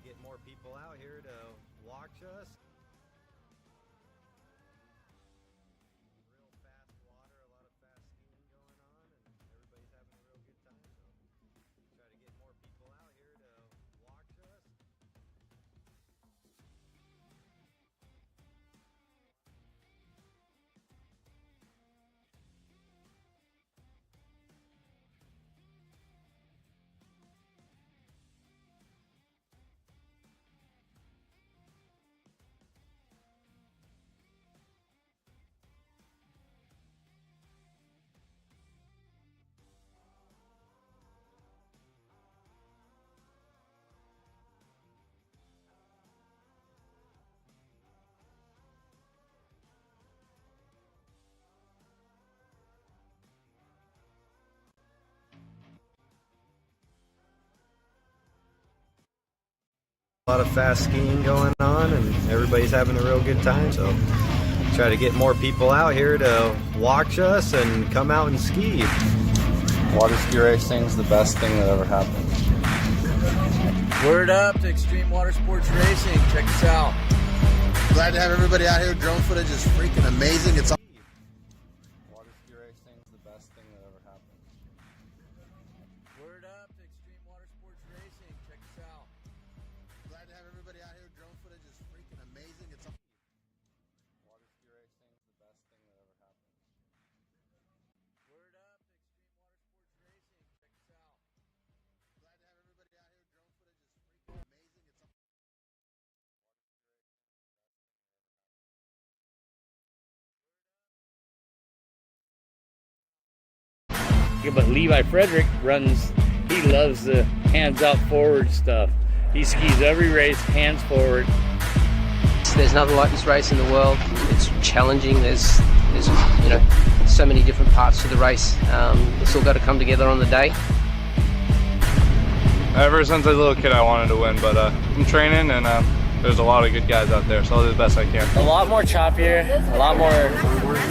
to get more people out here to watch us. Real fast water, a lot of fast skiing going on, and everybody's having a real good time. So try to get more people out here to watch us. A lot of fast skiing going on, and everybody's having a real good time. So try to get more people out here to watch us and come out and ski. Water ski racing is the best thing that ever happened. Word up to Extreme Water Sports Racing. Check us out. Glad to have everybody out here. Drone footage is freaking amazing. It's Water ski racing is the best thing that ever happened. Word up to Extreme Water Sports Racing. Check us out. glad to have everybody out here. Drone footage is freaking amazing. It's Water ski racing is the best thing that ever happened. Word up to Extreme Water Sports Racing. Check us out. glad to have everybody out here. Drone footage is freaking amazing. It's Yeah, but Levi Frederick he loves the hands out forward stuff. He skis every race hands forward. There's nothing like this race in the world. It's challenging. There's you know, so many different parts to the race. It's all got to come together on the day. Ever since I was a little kid I wanted to win, but I'm training and there's a lot of good guys out there, so I'll do the best I can. A lot more choppier, a lot more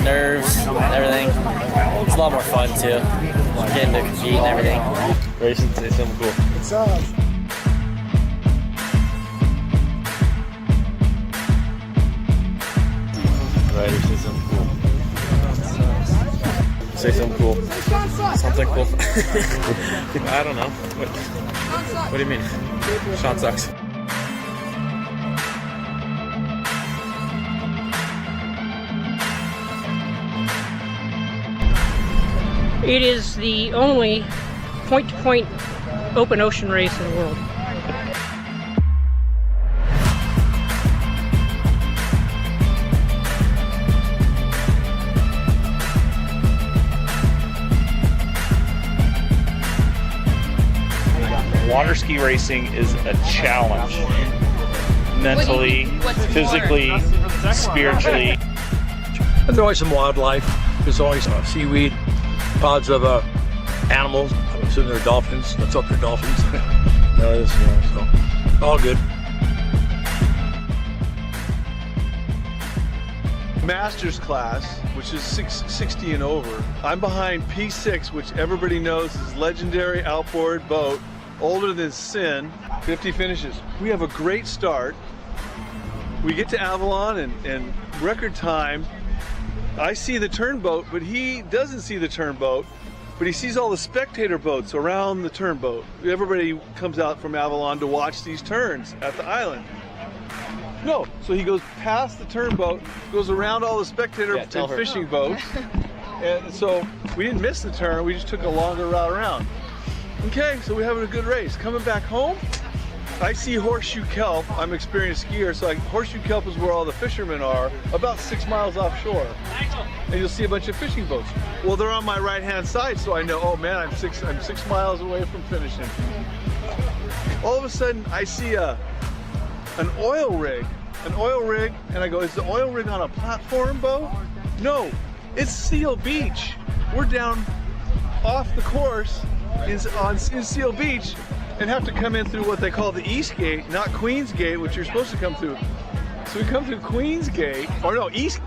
nerves and everything. It's a lot more fun too, getting to compete and everything. Racing, say something cool. What's up? Ryder, say something cool. Say something cool. Something cool. I don't know. What do you mean? Sean sucks. It is the only point-to-point open ocean race in the world. Water ski racing is a challenge, mentally, physically, spiritually. There's always some wildlife. There's always seaweed, pods of animals. I'm assuming they're dolphins. Let's hope they're dolphins. No, so all good. Masters class, which is 660 and over. I'm behind P6, which everybody knows is legendary outboard boat, older than sin. 50 finishes. We have a great start. We get to Avalon and record time. I see the turnboat, but he doesn't see the turnboat, but he sees all the spectator boats around the turnboat. Everybody comes out from Avalon to watch these turns at the island. No, so he goes past the turnboat, goes around all the spectator and fishing boats, and so we didn't miss the turn, we just took a longer route around. Okay, so we're having a good race. Coming back home, I see Horseshoe Kelp. I'm an experienced skier, so Horseshoe Kelp is where all the fishermen are, about 6 miles offshore. And you'll see a bunch of fishing boats. Well, they're on my right-hand side, so I know, oh man, I'm six miles away from finishing. All of a sudden, I see an oil rig, and I go, is the oil rig on a platform boat? No, it's Seal Beach. We're down off the course in Seal Beach and have to come in through what they call the East Gate, not Queens Gate, which you're supposed to come through. So we come through Queens Gate, or no, East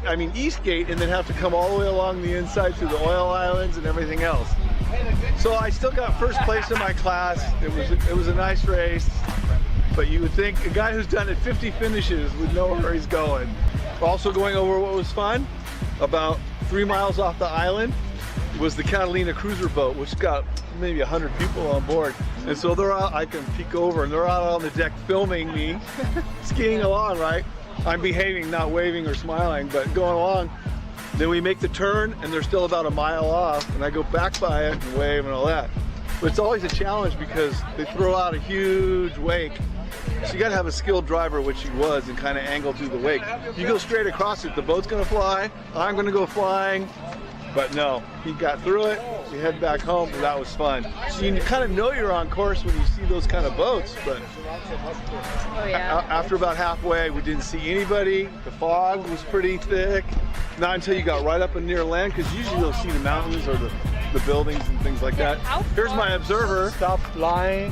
Gate, and then have to come all the way along the inside through the oil islands and everything else. So I still got first place in my class. It was a nice race. but you would think a guy who's done it 50 finishes would know where he's going. Also going over what was fun, about 3 miles off the island was the Catalina cruiser boat, which got maybe 100 people on board. And so they're out, I can peek over, and they're out on the deck filming me, skiing along, right? I'm behaving, not waving or smiling, but going along. Then we make the turn, and they're still about a mile off, and I go back by it and wave and all that. But it's always a challenge because they throw out a huge wake. So you gotta have a skilled driver, which he was, and kind of angle through the wake. You go straight across it, the boat's gonna fly, I'm gonna go flying. But no, he got through it, we head back home, and that was fun. So you kind of know you're on course when you see those kind of boats, but after about halfway, we didn't see anybody. The fog was pretty thick. Not until you got right up and near land, because usually you'll see the mountains or the buildings and things like that. Here's my observer. Stop lying.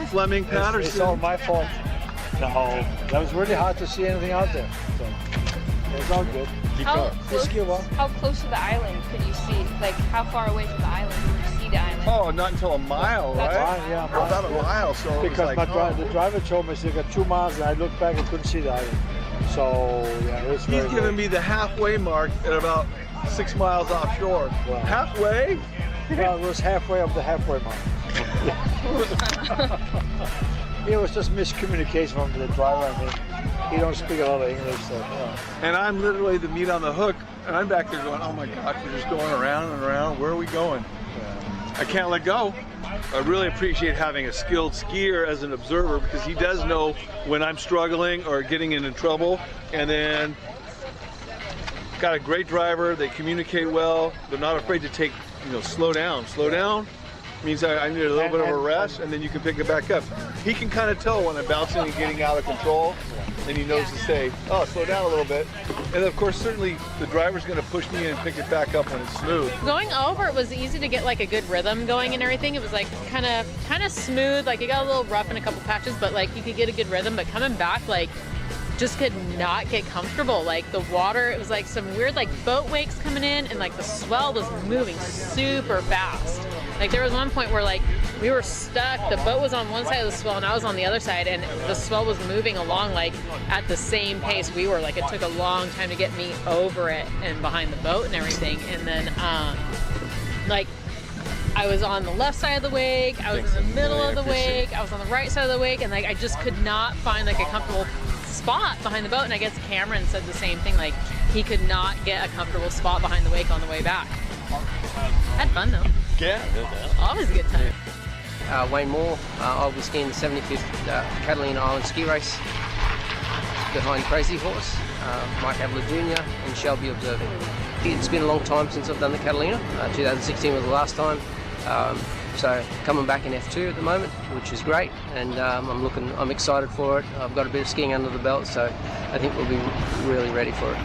Fleming Patterson. It's all my fault. No, that was really hard to see anything out there. So it's all good. How close to the island could you see? Like, how far away from the island could you see the island? Oh, not until a mile, right? Yeah, about a mile. So because the driver told me they got 2 miles, and I looked back and couldn't see the island. So yeah, it was. He's giving me the halfway mark at about 6 miles offshore. Wow. Halfway? Well, it was halfway of the halfway mark. It was just miscommunication from the driver. I mean, he don't speak a lot of English, so. Yeah. And I'm literally the meat on the hook, and I'm back there going, oh my gosh, we're just going around and around. Where are we going? Yeah. I can't let go. I really appreciate having a skilled skier as an observer, because he does know when I'm struggling or getting into trouble. And then got a great driver. They communicate well. They're not afraid to take, slow down. Slow down means I need a little bit of a rest, and then you can pick it back up. He can kind of tell when I'm bouncing and getting out of control, and he knows to say, oh, slow down a little bit. And of course, certainly the driver's going to push me in and pick it back up when it's smooth. Going over, it was easy to get like a good rhythm going and everything. It was like kind of smooth. Like it got a little rough in a couple patches, but like you could get a good rhythm. But coming back, like just could not get comfortable. Like the water, it was like some weird like boat wakes coming in, and like the swell was moving super fast. Like there was one point where like we were stuck, the boat was on one side of the swell and I was on the other side, and the swell was moving along like at the same pace we were. Like it took a long time to get me over it and behind the boat and everything. And then like I was on the left side of the wake, I was in the middle of the wake, I was on the right side of the wake, and like I just could not find like a comfortable spot behind the boat. And I guess Cameron said the same thing, like he could not get a comfortable spot behind the wake on the way back. Had fun though. Yeah. Always a good time. Wayne Moore, I'll be skiing the 75th Catalina Island ski race behind Crazy Horse, Mike Havler Jr. and shall be observing. It's been a long time since I've done the Catalina. 2016 was the last time. So coming back in F2 at the moment, which is great, and I'm excited for it. I've got a bit of skiing under the belt, so I think we'll be really ready for it.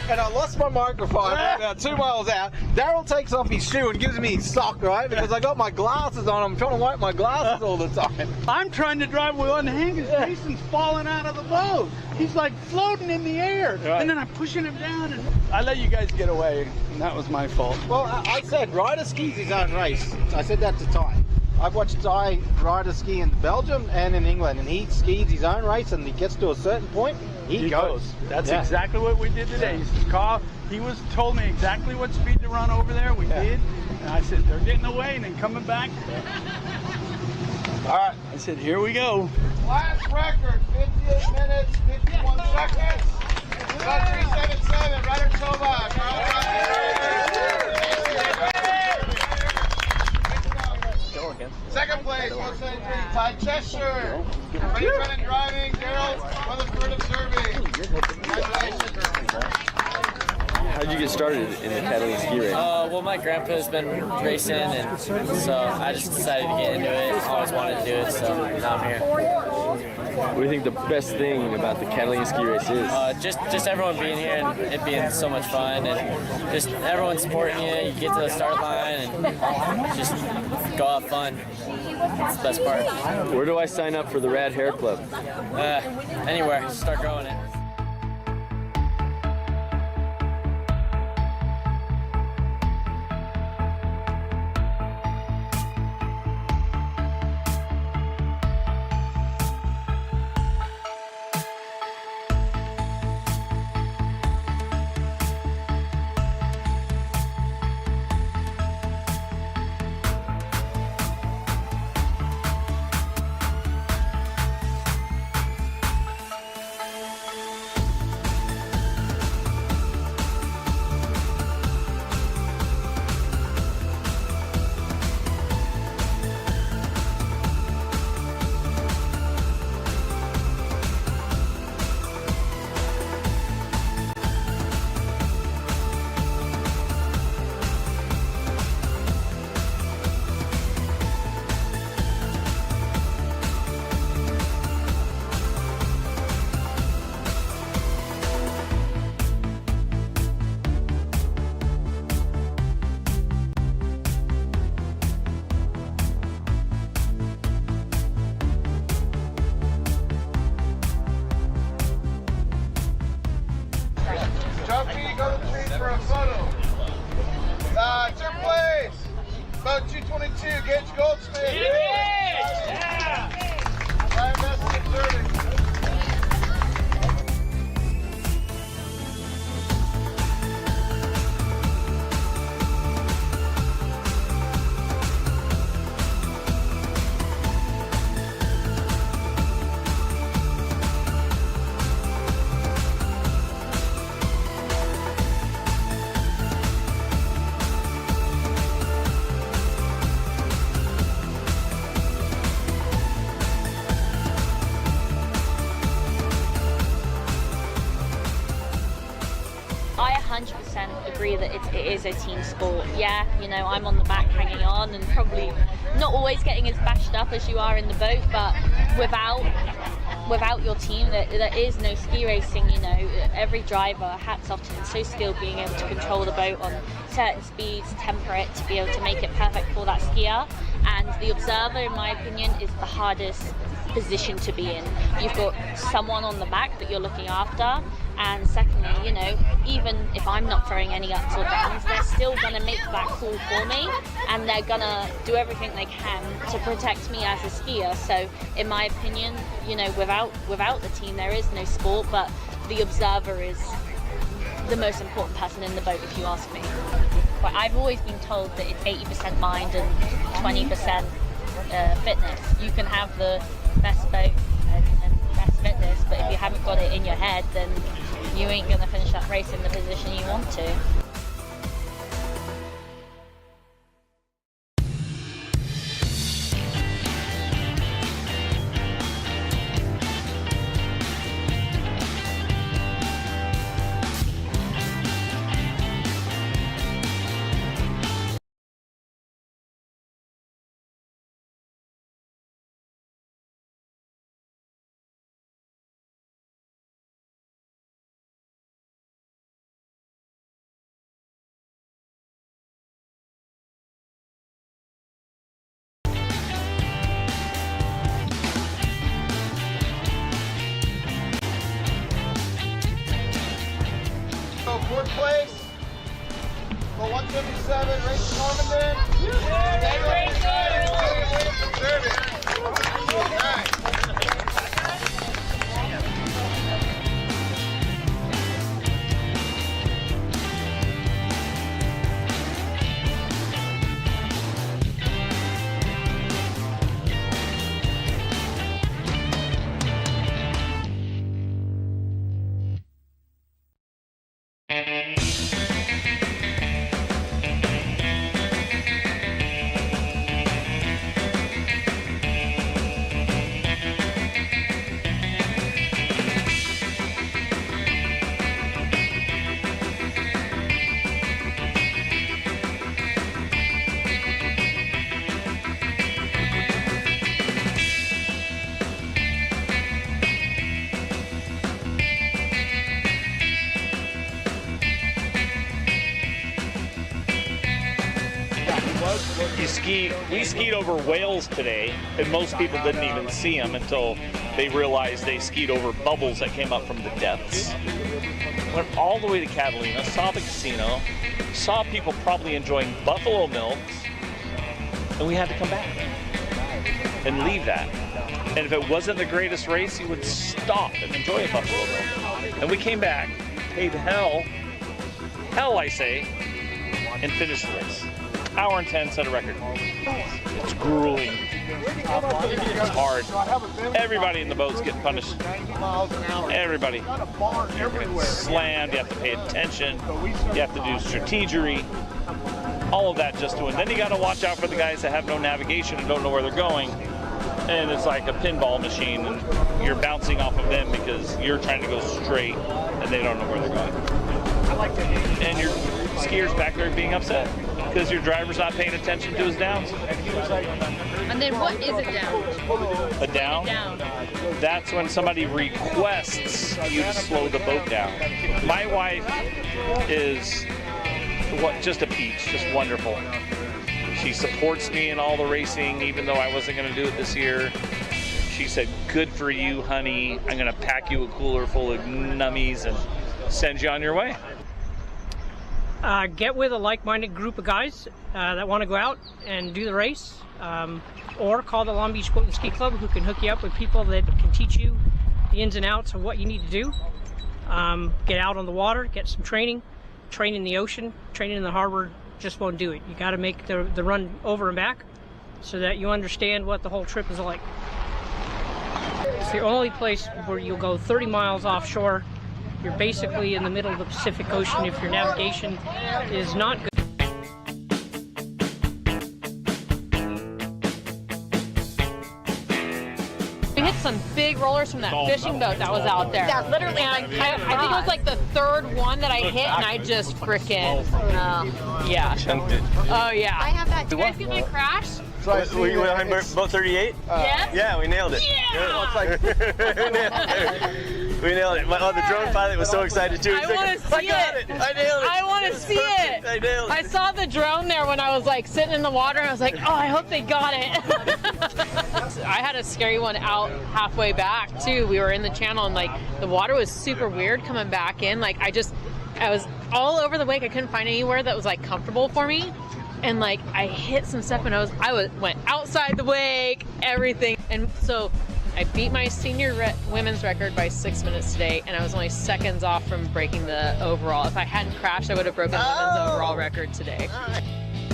And I lost my microphone about 2 miles out. Daryl takes off his shoe and gives me his sock, right? Because I got my glasses on. I'm trying to wipe my glasses all the time. I'm trying to drive with one hand because Jason's falling out of the boat. He's like floating in the air. Right. And then I'm pushing him down. And I let you guys get away, and that was my fault. Well, I said Ryder skis his own race. I said that to Ty. I've watched Ty Ryder ski in Belgium and in England, and he skis his own race, and he gets to a certain point, he goes. That's exactly what we did today. He says, Carl, told me exactly what speed to run over there. We did. And I said, they're getting away and then coming back. All right. I said, here we go. Last record, 58 minutes, 51 seconds. 377, Ryder Tova. Go again. Second Second place, 173, Ty Cheshire. Ready running, driving, Daryl, 1/3 observing. Congratulations. How'd you get started in the Catalina ski race? Well, my grandpa's been racing, and so I just decided to get into it. Always wanted to do it, so now I'm here. What do you think the best thing about the Catalina ski race is? Just everyone being here and it being so much fun, and just everyone supporting you. You get to the start line and just go have fun. It's the best part. Where do I sign up for the Rad Hair Club? Anywhere. Start growing it. Jumpy, go to the tree for a photo. Third place, about 222, Gage Goldsmith. Yeah! Ryan Messi observing. I 100% agree that it is a team sport. Yeah, you know, I'm on the back hanging on and probably not always getting as bashed up as you are in the boat, but without your team, there is no ski racing. You know, every driver, hats off to them, so skilled being able to control the boat on certain speeds, temper it to be able to make it perfect for that skier. And the observer, in my opinion, is the hardest position to be in. You've got someone on the back that you're looking after, and secondly, you know, even if I'm not throwing any ups or downs, they're still going to make that call for me, and they're going to do everything they can to protect me as a skier. So in my opinion, you know, without the team there is no sport, but the observer is the most important person in the boat, if you ask me. But I've always been told that it's 80% mind and 20% fitness. You can have the best boat and best fitness, but if you haven't got it in your head, then you ain't going to finish that race in the position you want to. Fourth place, for 177, Rachel Normandy. We skied over whales today, and most people didn't even see them until they realized they skied over bubbles that came up from the depths. Went all the way to Catalina, saw the casino, saw people probably enjoying buffalo milks, and we had to come back and leave that. And if it wasn't the greatest race, you would stop and enjoy a buffalo milk. And we came back, paid hell I say, and finished the race. Hour and 10, set a record. It's grueling. It's hard. Everybody in the boat's getting punished. Everybody. You're getting slammed. You have to pay attention. You have to do strategery. All of that just to win. Then you got to watch out for the guys that have no navigation and don't know where they're going. And it's like a pinball machine, and you're bouncing off of them because you're trying to go straight, and they don't know where they're going. And your skier's back there being upset because your driver's not paying attention to his downs. And then what is a down? A down? That's when somebody requests you to slow the boat down. My wife is just a peach, just wonderful. She supports me in all the racing, even though I wasn't going to do it this year. She said, "Good for you, honey. I'm going to pack you a cooler full of nummies and send you on your way." Get with a like-minded group of guys that want to go out and do the race, or call the Long Beach Boat and Ski Club, who can hook you up with people that can teach you the ins and outs of what you need to do. Get out on the water, get some training, train in the ocean, training in the harbor just won't do it. You got to make the run over and back so that you understand what the whole trip is like. It's the only place where you'll go 30 miles offshore. You're basically in the middle of the Pacific Ocean if your navigation is not good. We hit some big rollers from that fishing boat that was out there. Yeah, literally. And I think it was like the third one that I hit, and I just frickin' yeah. Oh yeah. I have that. Did you guys get my crash? So we went on boat 38? Yes? Yeah, we nailed it. Yeah! We nailed it. The drone pilot was so excited too. I want to see it. I nailed it. I want to see it. I nailed it. I saw the drone there when I was like sitting in the water, and I was like, oh, I hope they got it. I had a scary one out halfway back too. We were in the channel, and like the water was super weird coming back in. Like I was all over the wake. I couldn't find anywhere that was like comfortable for me. And like I hit some stuff, and I went outside the wake, everything. And so I beat my senior women's record by 6 minutes today, and I was only seconds off from breaking the overall. If I hadn't crashed, I would have broken the women's overall record today.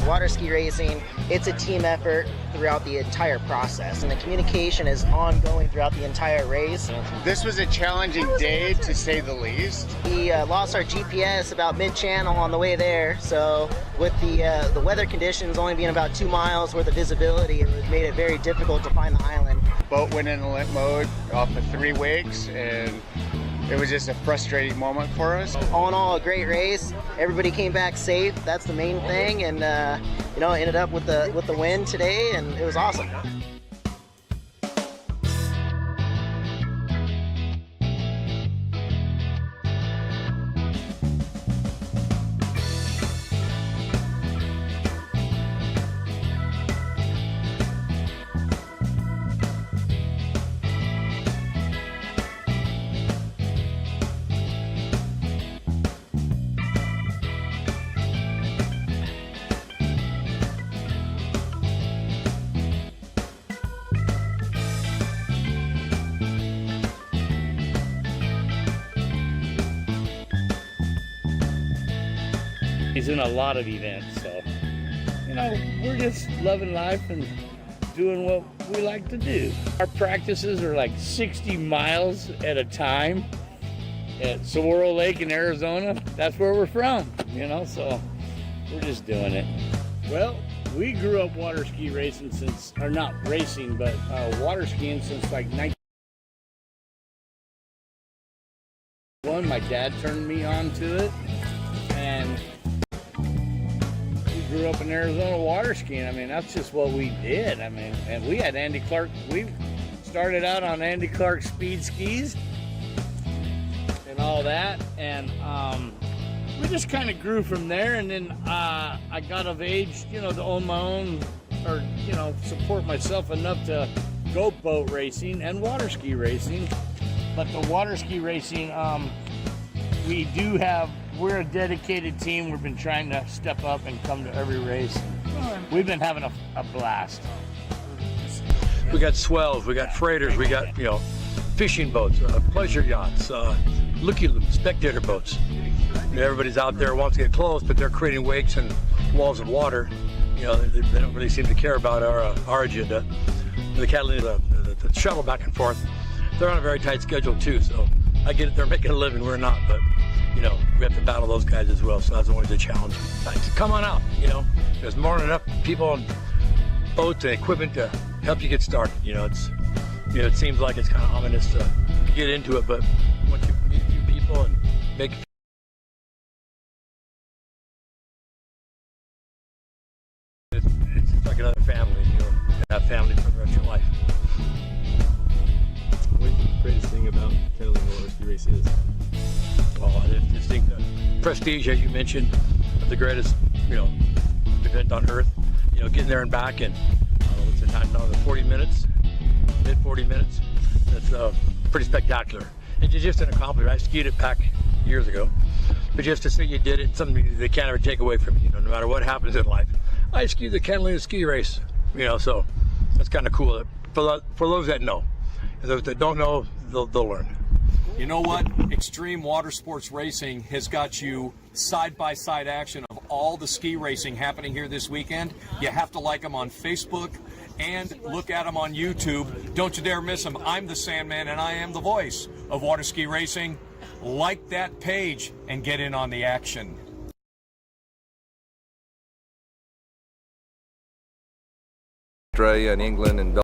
Water ski racing, it's a team effort throughout the entire process, and the communication is ongoing throughout the entire race. This was a challenging day, to say the least. We lost our GPS about mid-channel on the way there, so with the weather conditions only being about 2 miles worth of visibility, it made it very difficult to find the island. Boat went in limp mode off of 3 wakes, and it was just a frustrating moment for us. All in all, a great race. Everybody came back safe. That's the main thing, and ended up with the win today, and it was awesome. He's in a lot of events, so we're just loving life and doing what we like to do. Our practices are like 60 miles at a time at Saguaro Lake in Arizona. That's where we're from, so we're just doing it. Well, we grew up water ski racing or not racing, but water skiing since like 1991. My dad turned me on to it, and we grew up in Arizona water skiing. I mean, that's just what we did. I mean, and we had Andy Clark. We started out on Andy Clark speed skis and all that, and we just kind of grew from there, and then I got of age, you know, to own my own, or, you know, support myself enough to go boat racing and water ski racing. But the water ski racing, we're a dedicated team. We've been trying to step up and come to every race. We've been having a blast. We got swells, we got freighters, we got, you know, fishing boats, pleasure yachts, spectator boats. You know, everybody's out there wants to get close, but they're creating wakes and walls of water. You know, they don't really seem to care about our agenda. The Catalina, the shuttle back and forth, they're on a very tight schedule too. So I get it, they're making a living, we're not, but you know, we have to battle those guys as well. So that's always a challenge. Come on out, you know, there's more than enough people on boats and equipment to help you get started. You know, it seems like it's kind of ominous to get into it, but once you meet a few people and make it's like another family. You'll have family for the rest of your life. What do you think the greatest thing about Catalina water ski race is? Oh, I just think the prestige, as you mentioned, of the greatest, you know, event on earth. You know, getting there and back in, what's the time now? 40 minutes, mid 40 minutes. That's pretty spectacular. And it's just an accomplishment. I skied it back years ago, but just to say you did it, something they can't ever take away from you. You know, no matter what happens in life. I skied the Catalina ski race. You know, so that's kind of cool. For those that know, and those that don't know, they'll learn. You know what? Extreme water sports racing has got you side-by-side action of all the ski racing happening here this weekend. You have to like them on Facebook and look at them on YouTube. Don't you dare miss them. I'm the Sandman, and I am the voice of water ski racing. Like that page and get in on the action. Australia and England and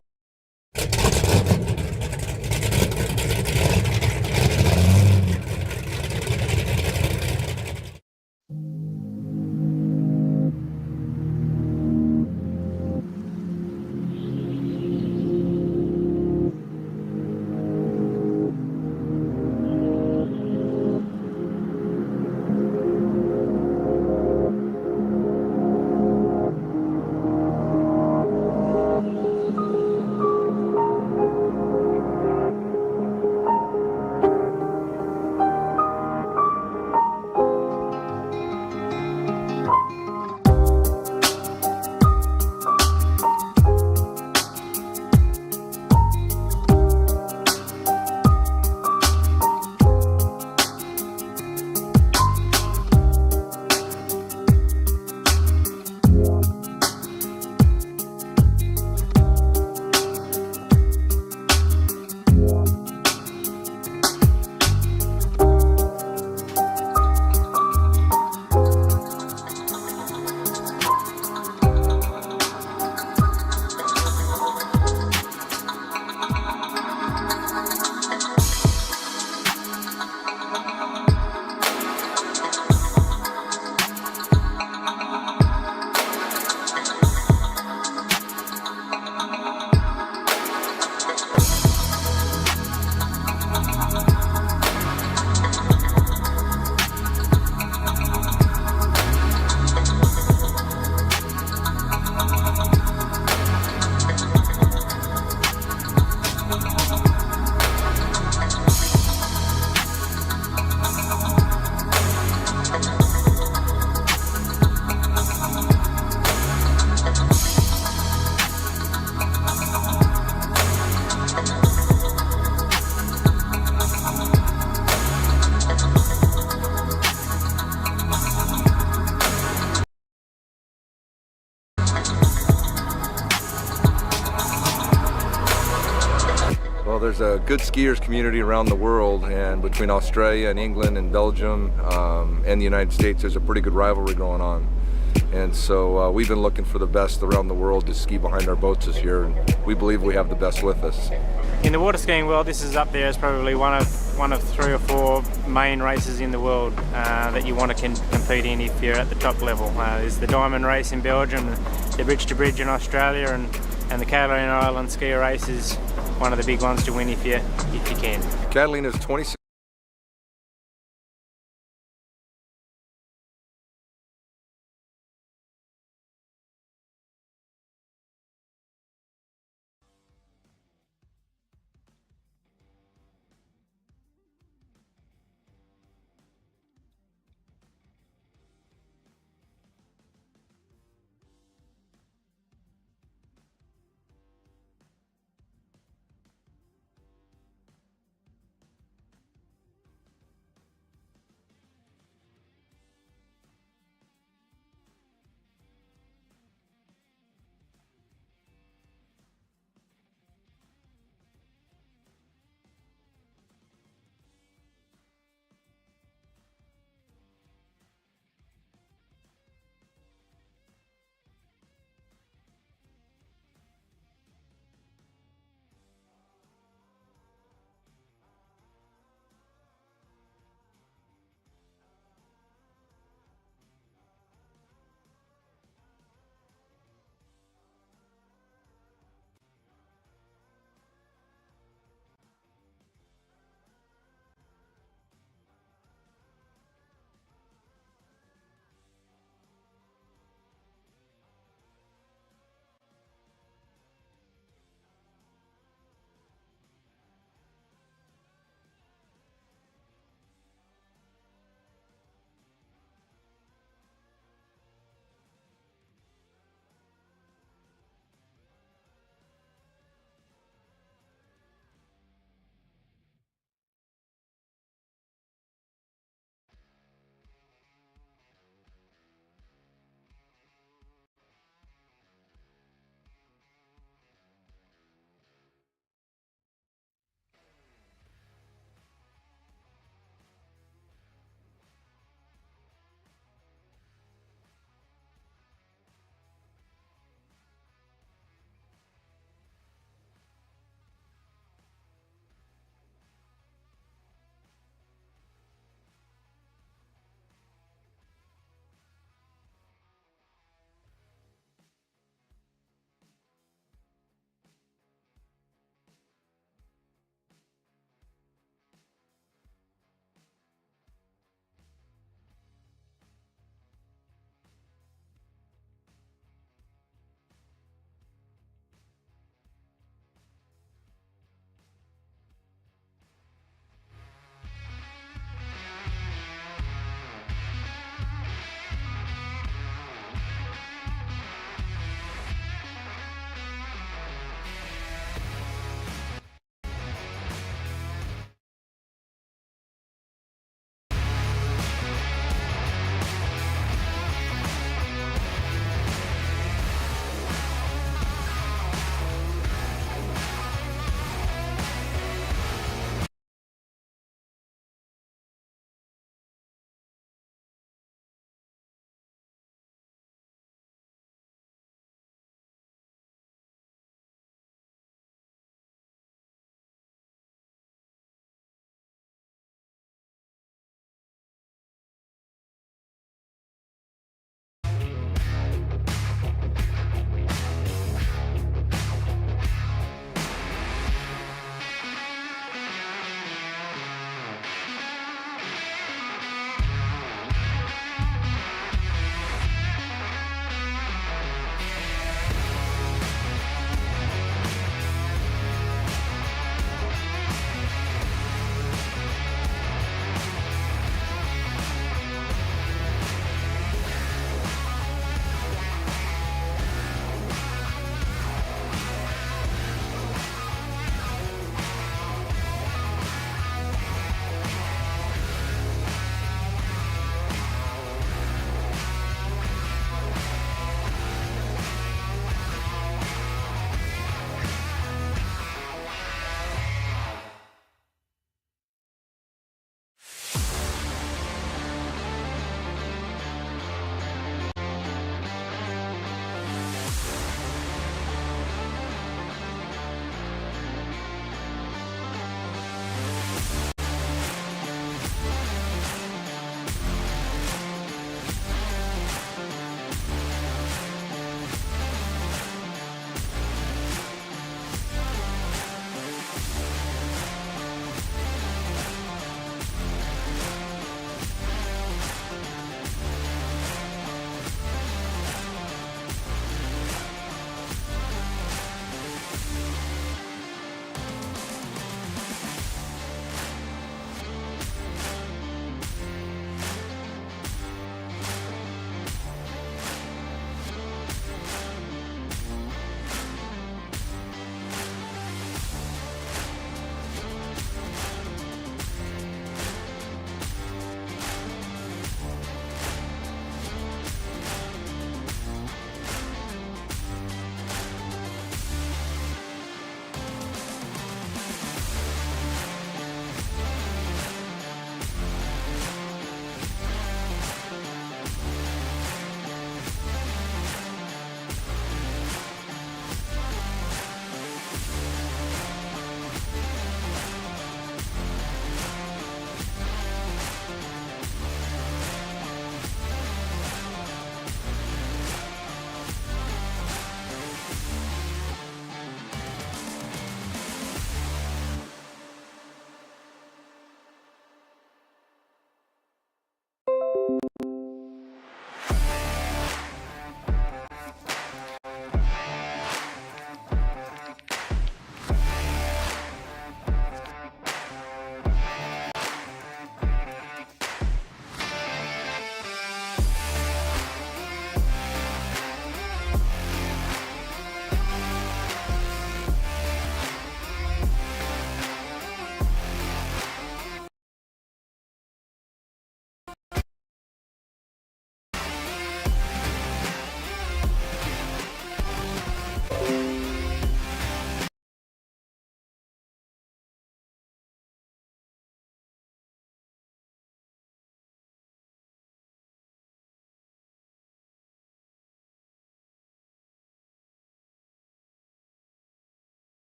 Well, there's a good skiers community around the world, and between Australia and England and Belgium and the United States, there's a pretty good rivalry going on. And so we've been looking for the best around the world to ski behind our boats this year, and we believe we have the best with us. In the water skiing world, this is up there as probably one of 3 or 4 main races in the world that you want to compete in if you're at the top level. There's the Diamond Race in Belgium, the Bridge to Bridge in Australia, and the Catalina Island ski race is one of the big ones to win if you can. Catalina's 26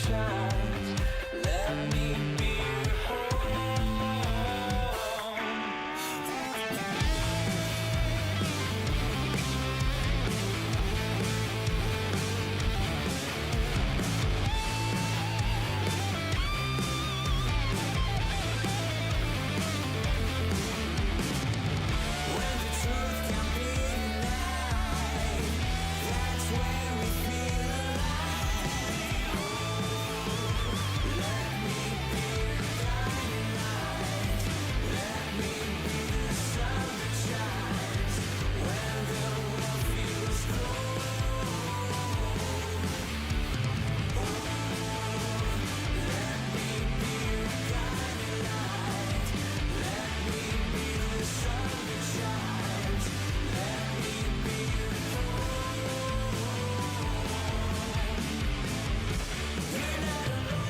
shines. Let me be your home. When the truth can be denied, that's when we feel alive. Let me be your guiding light. Let me be the sun that shines when the world feels cold. Let me be your guiding light. Let me be the sun that shines. Let me be your home. You're not alone.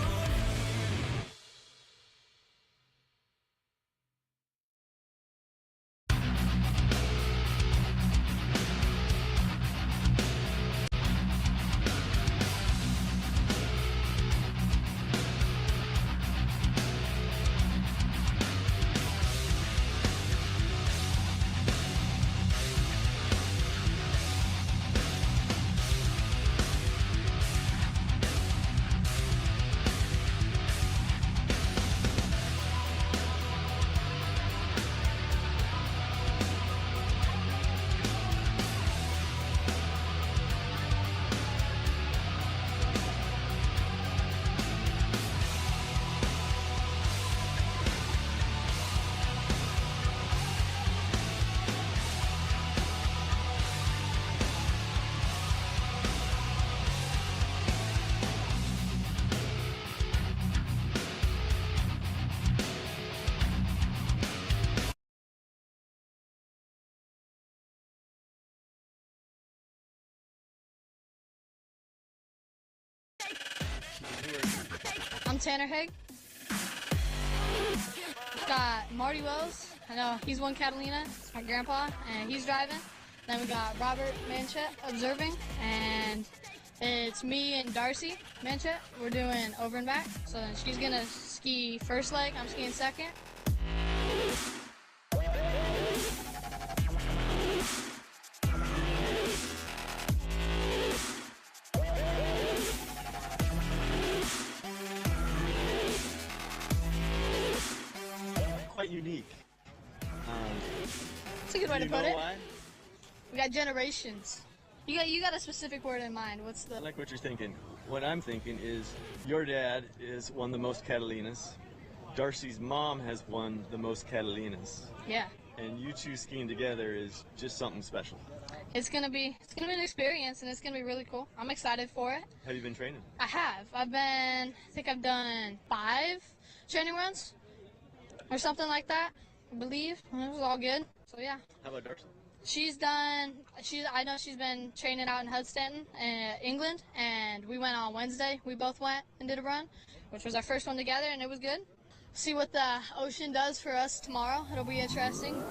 I'm Tanner Haig. Got Marty Wells. I know he's won Catalina. It's my grandpa, and he's driving. Then we got Robert Manchet observing, and it's me and Darcy Manchet. We're doing over and back. So then she's gonna ski first leg. I'm skiing second. Quite unique. That's a good way to put it. Why? We got generations. You got a specific word in mind. What's I the? like what you're thinking. What I'm thinking is your dad is won the most Catalinas. Darcy's mom has won the most Catalinas. Yeah. And you two skiing together is just something special. It's gonna be an experience, and it's gonna be really cool. I'm excited for it. Have you been training? I have. I think I've done 5 training runs or something like that. I believe it was all good. So yeah. How about Darcy? I know she's been training out in Hudstanton, England, and we went on Wednesday. We both went and did a run, which was our first one together, and it was good. See what the ocean does for us tomorrow. It'll be interesting.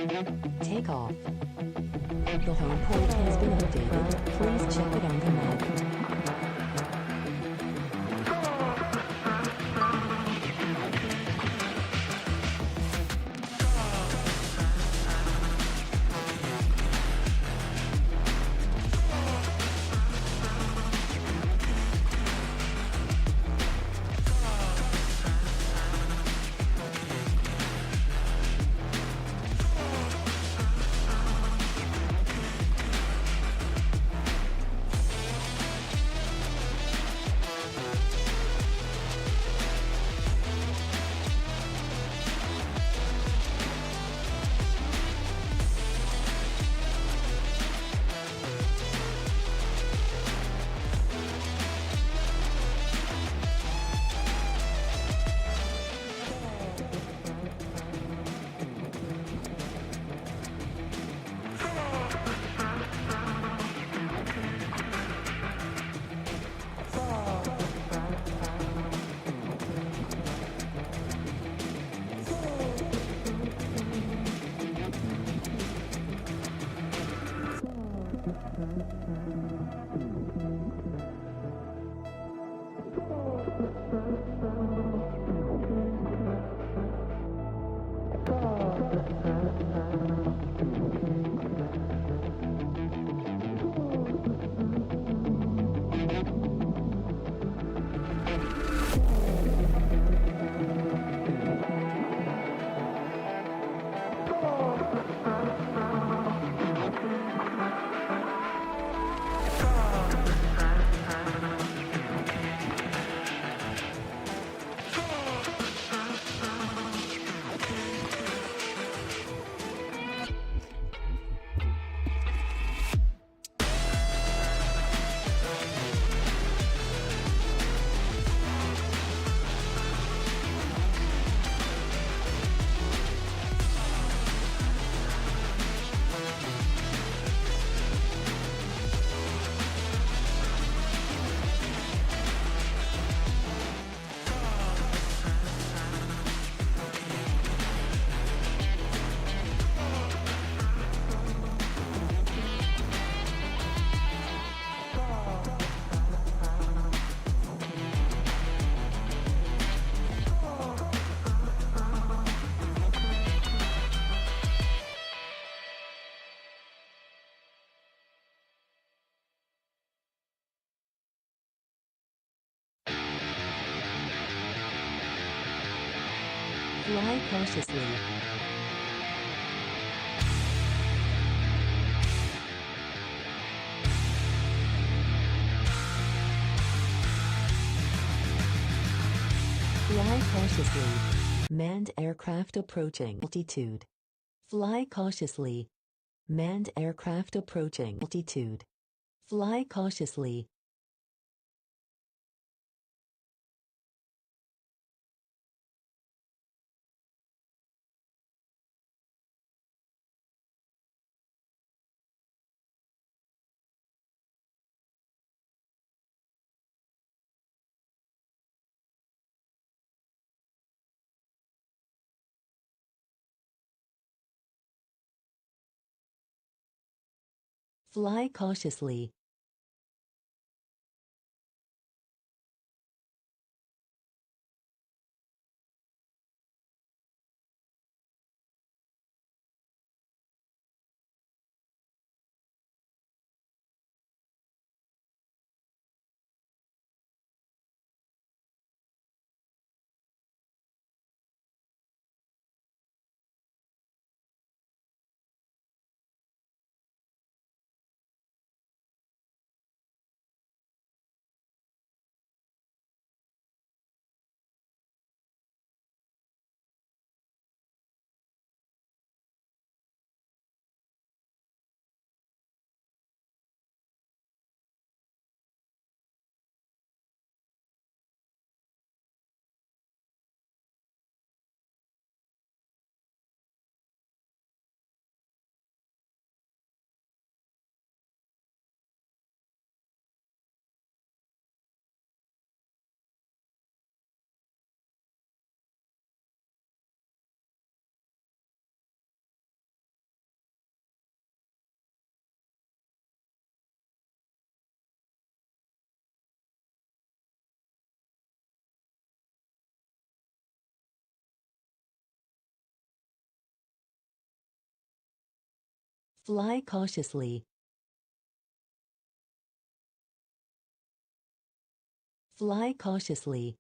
Take off. The home port has been updated. Please check it on the map. Fly cautiously. Fly cautiously. Manned aircraft approaching altitude. Fly cautiously. Manned aircraft approaching altitude. Fly cautiously. Fly cautiously. Fly cautiously. Fly cautiously.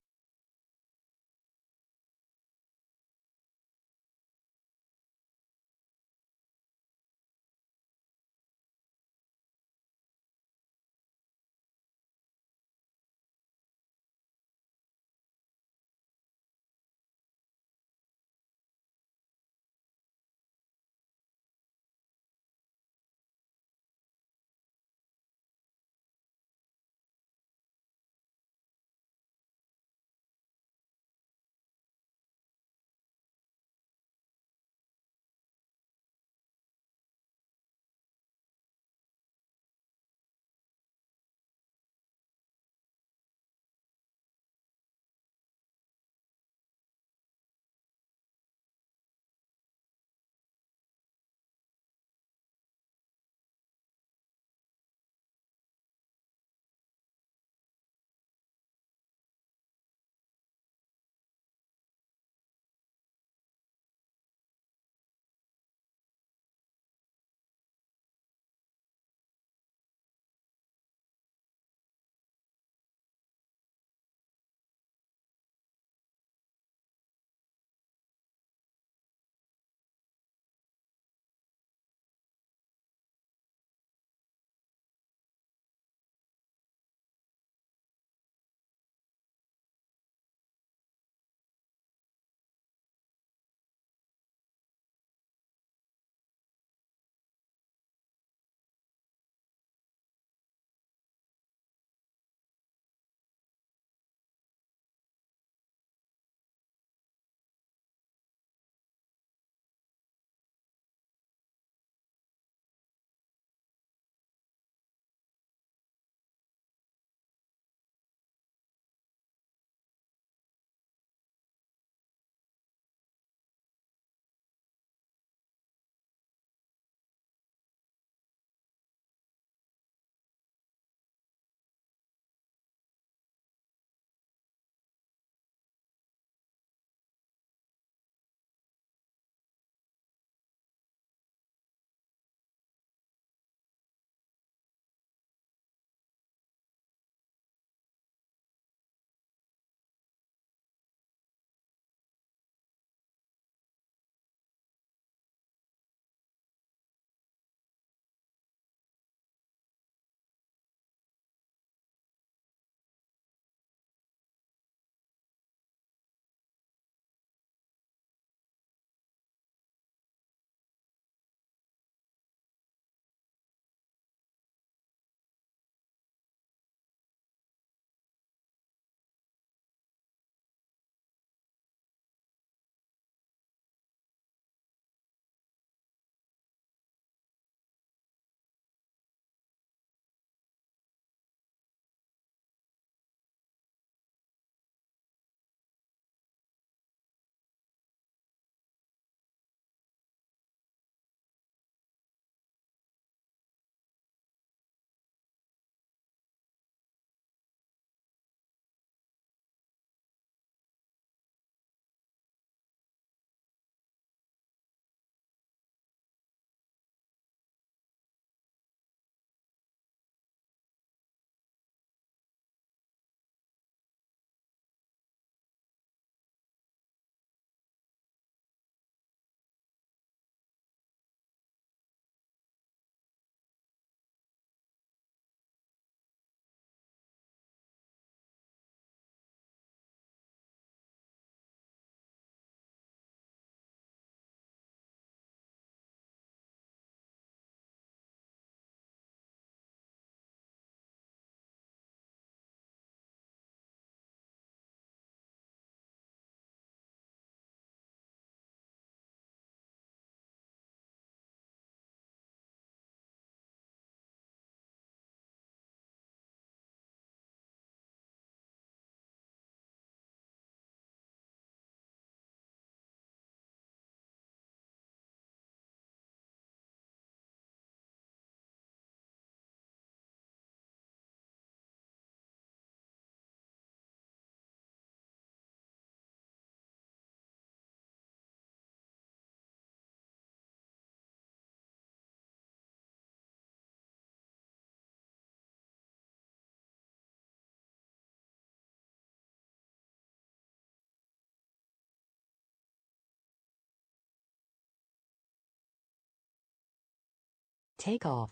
Take off.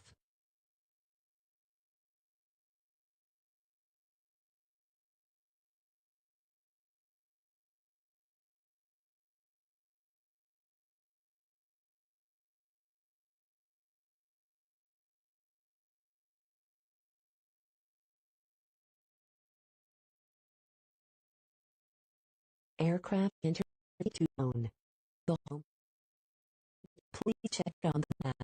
Aircraft enter to zone. Go home. Please check on the map.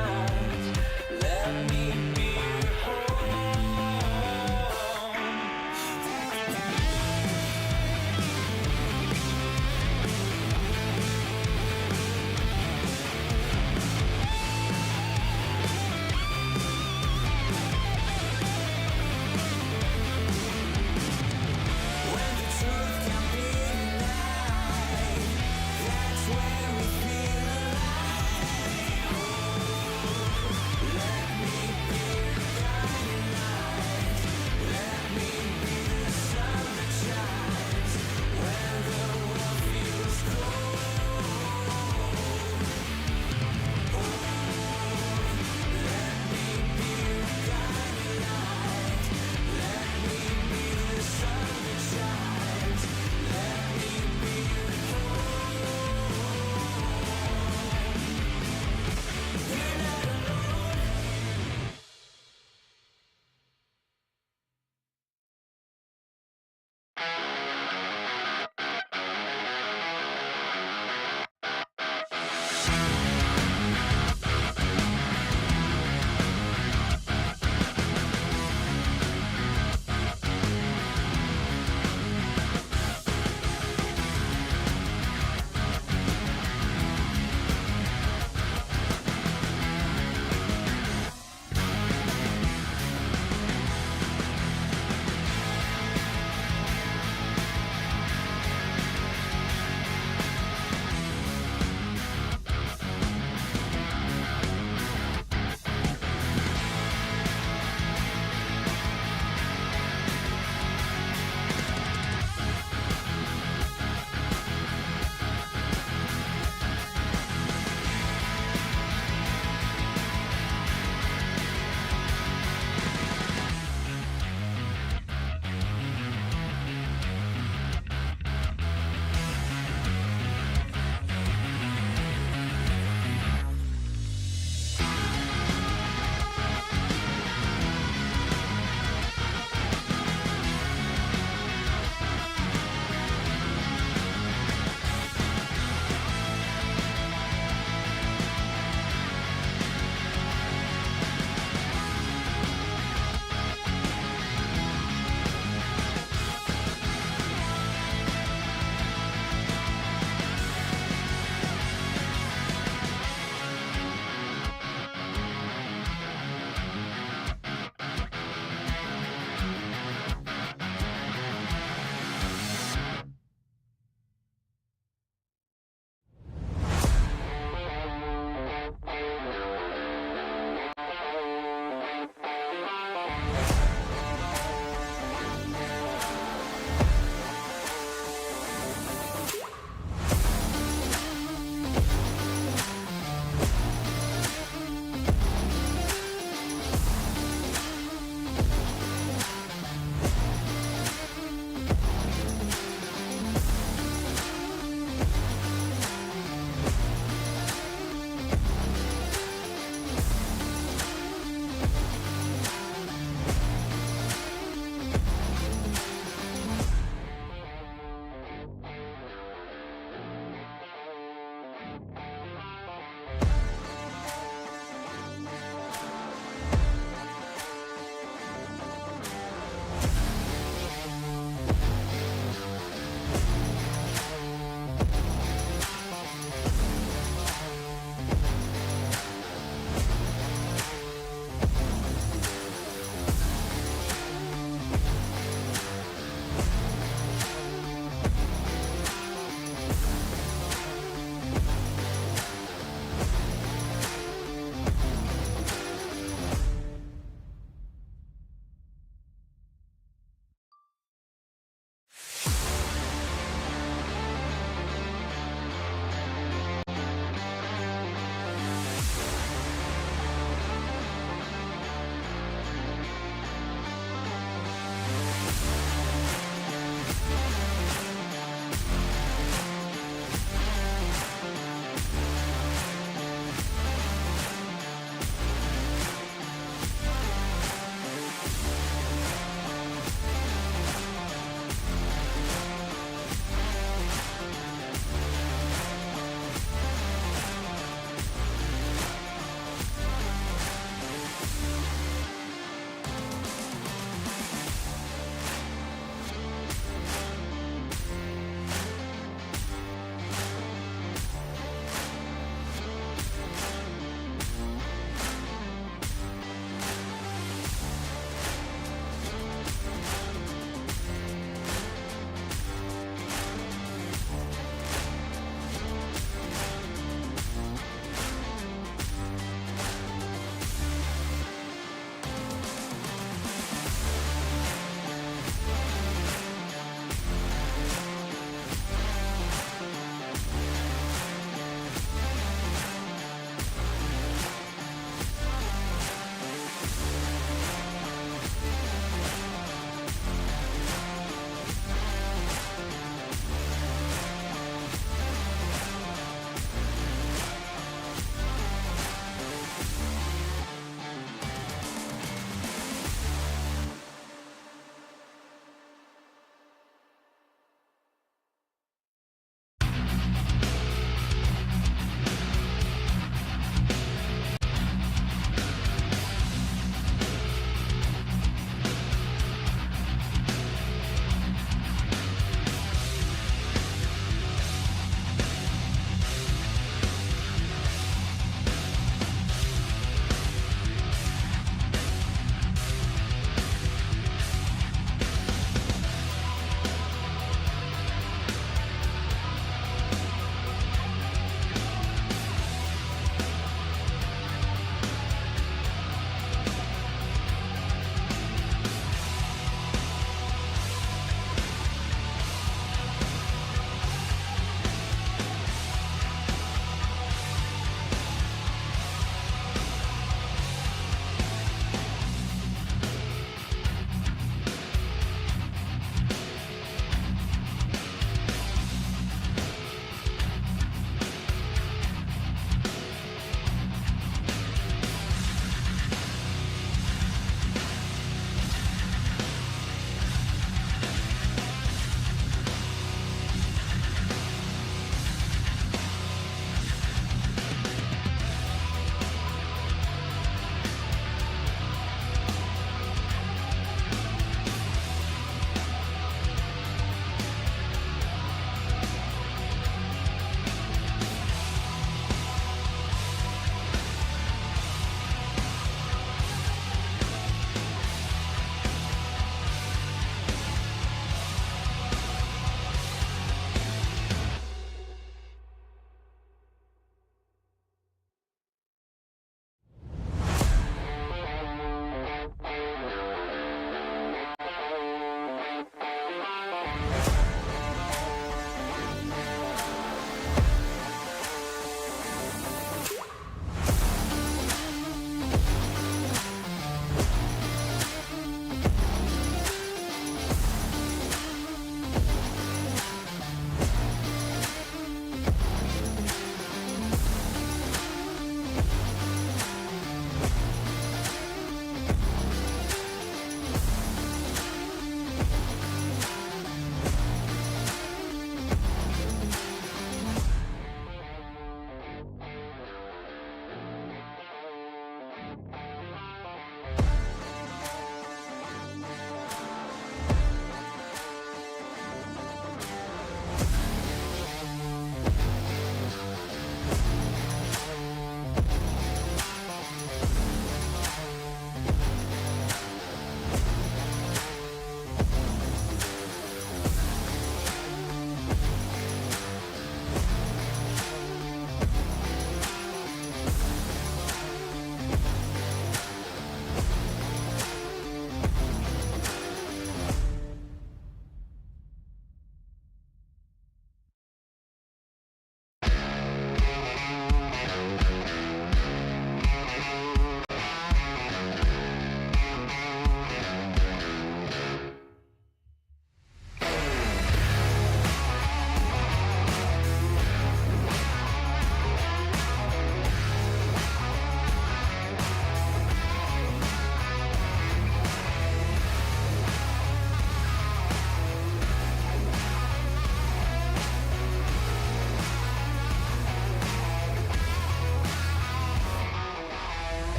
night. Let me be your home. When the truth can be denied, that's when we feel alive.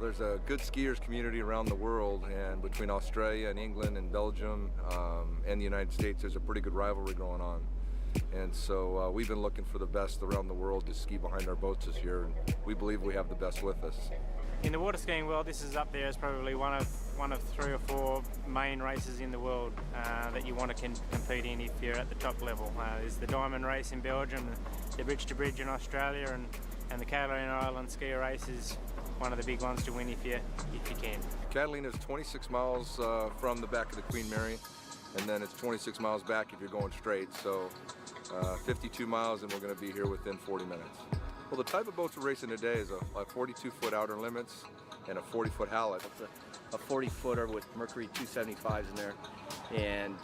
there's a good skiers community around the world, and between Australia and England and Belgium and the United States, there's a pretty good rivalry going on. And so we've been looking for the best around the world to ski behind our boats this year, and we believe we have the best with us. In the water skiing world, this is up there as probably one of 3 or 4 main races in the world that you want to compete in if you're at the top level. There's the Diamond Race in Belgium, the Bridge to Bridge in Australia, and the Catalina Island ski race is one of the big ones to win if you can. Catalina is 26 miles from the back of the Queen Mary, and then it's 26 miles back if you're going straight. So 52 miles, and we're going to be here within 40 minutes. Well, the type of boats we're racing today is a 42-foot outer limits and a 40-foot hallet. It's a 40-footer with Mercury 275s in there, and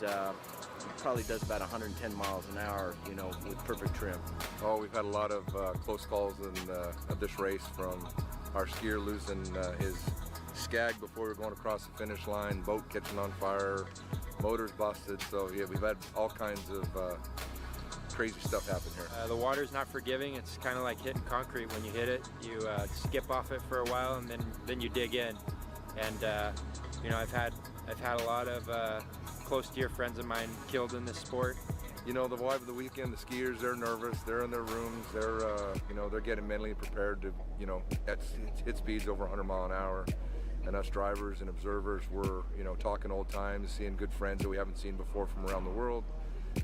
probably does about 110 miles an hour, you know, with perfect trim. Oh, we've had a lot of close calls in this race, from our skier losing his skag before we were going across the finish line, boat catching on fire, motors busted. So yeah, we've had all kinds of crazy stuff happen here. The water's not forgiving. It's kind of like hitting concrete. When you hit it, you skip off it for a while, and then you dig in. And you know, I've had a lot of close dear friends of mine killed in this sport. You know, the vibe of the weekend, the skiers, they're nervous, they're in their rooms, they're you know, they're getting mentally prepared to, you know, hit speeds over 100 miles an hour. And us drivers and observers, we're, you know, talking old times, seeing good friends that we haven't seen before from around the world.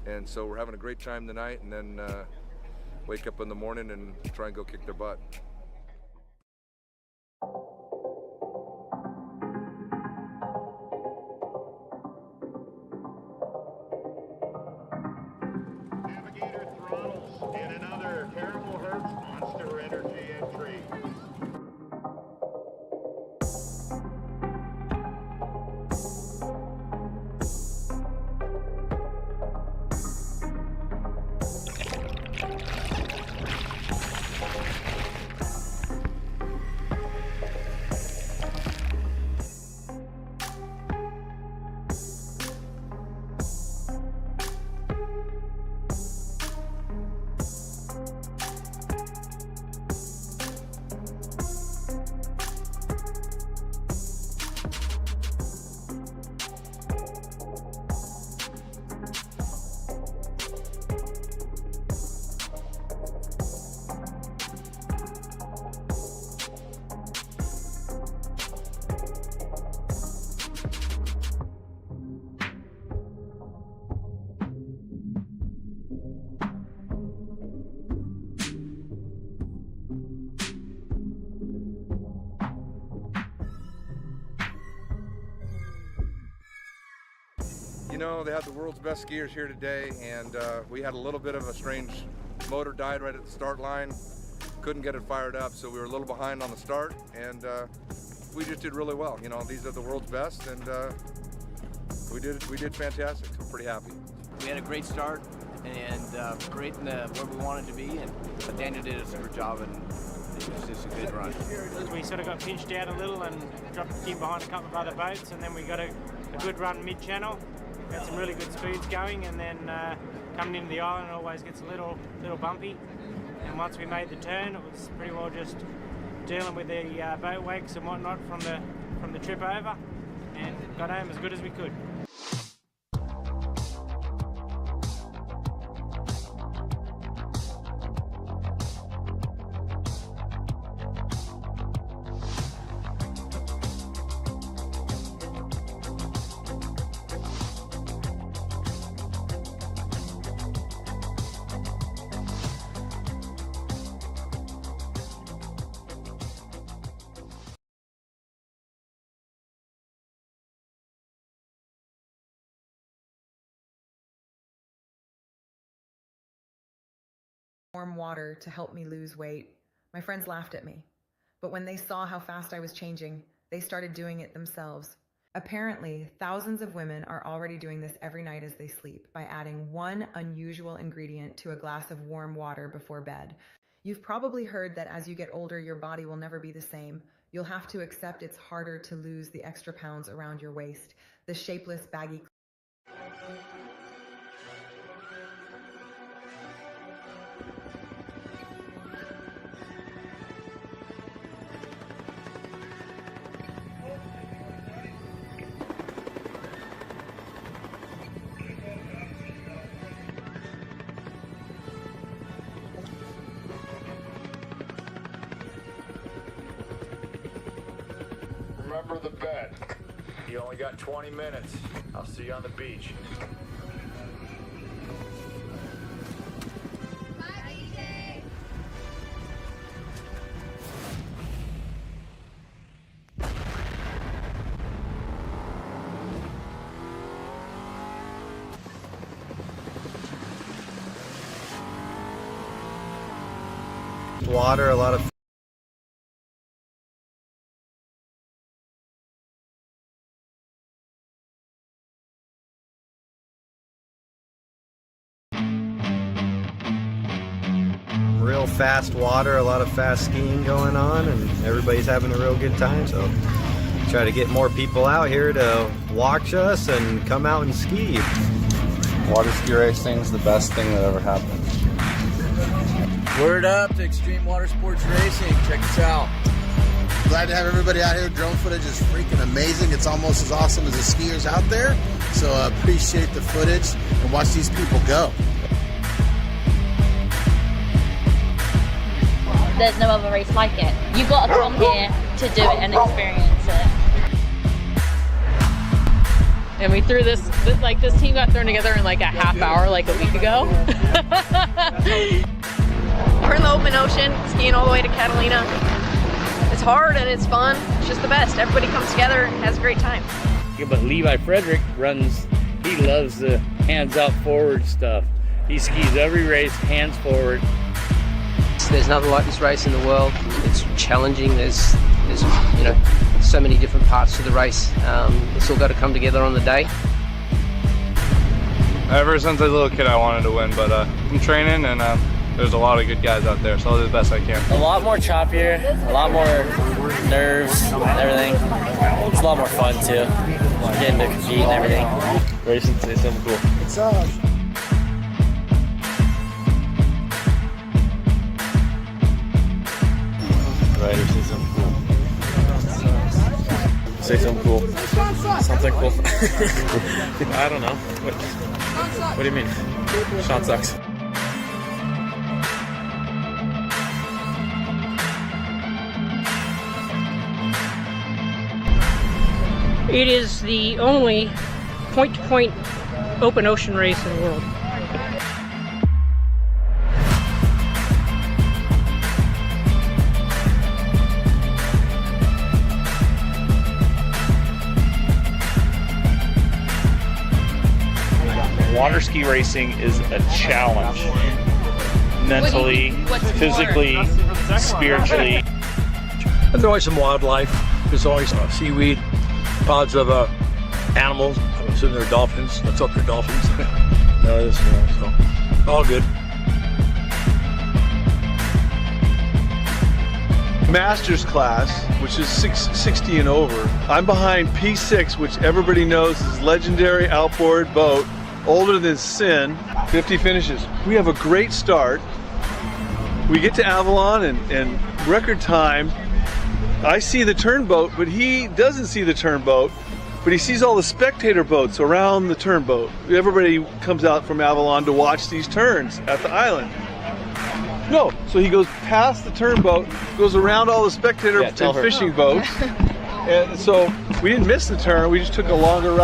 And so we're having a great time tonight, and then wake up in the morning and try and go kick their butt. Navigator throttles in another Terrible Herbs Monster Energy entry. You know, they had the world's best skiers here today, and we had a little bit of a strange motor died right at the start line. Couldn't get it fired up, so we were a little behind on the start, and we just did really well. You know, these are the world's best, and we did fantastic. So pretty happy. We had a great start and great in where we wanted to be, but Daniel did a super job, and it was just a good run. We sort of got pinched out a little and dropped in behind a couple of other boats, and then we got a good run mid-channel. Got some really good speeds going, and then coming into the island it always gets a little bumpy. And once we made the turn, it was pretty well just dealing with the boat wakes and whatnot from the trip over, and got home as good as we could. Warm water to help me lose weight. My friends laughed at me. But when they saw how fast I was changing, they started doing it themselves. Apparently, thousands of women are already doing this every night as they sleep by adding one unusual ingredient to a glass of warm water before bed. You've probably heard that as you get older, your body will never be the same. You'll have to accept it's harder to lose the extra pounds around your waist, the shapeless, baggy remember the bet. You only got 20 minutes. I'll see you on the beach. Water, a lot of real fast water, a lot of fast skiing going on, and everybody's having a real good time. So try to get more people out here to watch us and come out and ski. Water ski racing's the best thing that ever happened. Word up to Extreme Water Sports Racing. Check us out. Glad to have everybody out here. Drone footage is freaking amazing. It's almost as awesome as the skiers out there. So appreciate the footage and watch these people go. There's no other race like it. You've got to come here to do it and experience it. And we threw this team got thrown together in like a half hour, like a week ago. We're in the open ocean, skiing all the way to Catalina. It's hard and it's fun. It's just the best. Everybody comes together and has a great time. Yeah, but Levi Frederick he loves the hands out forward stuff. He skis every race, hands forward. There's nothing like this race in the world. It's challenging. There's so many different parts to the race. It's all got to come together on the day. Ever since I was a little kid, I wanted to win, but I'm training and there's a lot of good guys out there, so I'll do the best I can. A lot more choppier, a lot more nerves and everything. It's a lot more fun too. Getting to compete and everything. Racing, say something cool. It's up. Ryder, say something cool. Say something cool. Something cool. I don't know. What do you mean? Sean sucks. It is the only point-to-point open ocean race in the world. Water ski racing is a challenge. Mentally, physically, spiritually. And there's always some wildlife. There's always seaweed, pods of animals. I'm assuming they're dolphins. Let's hope they're dolphins. So all good. Masters class, which is 60 and over. I'm behind P6, which everybody knows is legendary outboard boat, older than sin. 50 finishes. We have a great start. We get to Avalon and record time. I see the turnboat, but he doesn't see the turnboat, but he sees all the spectator boats around the turnboat. Everybody comes out from Avalon to watch these turns at the island. No, so he goes past the turnboat, goes around all the spectator and fishing boats. And so we didn't miss the turn, we just took a longer route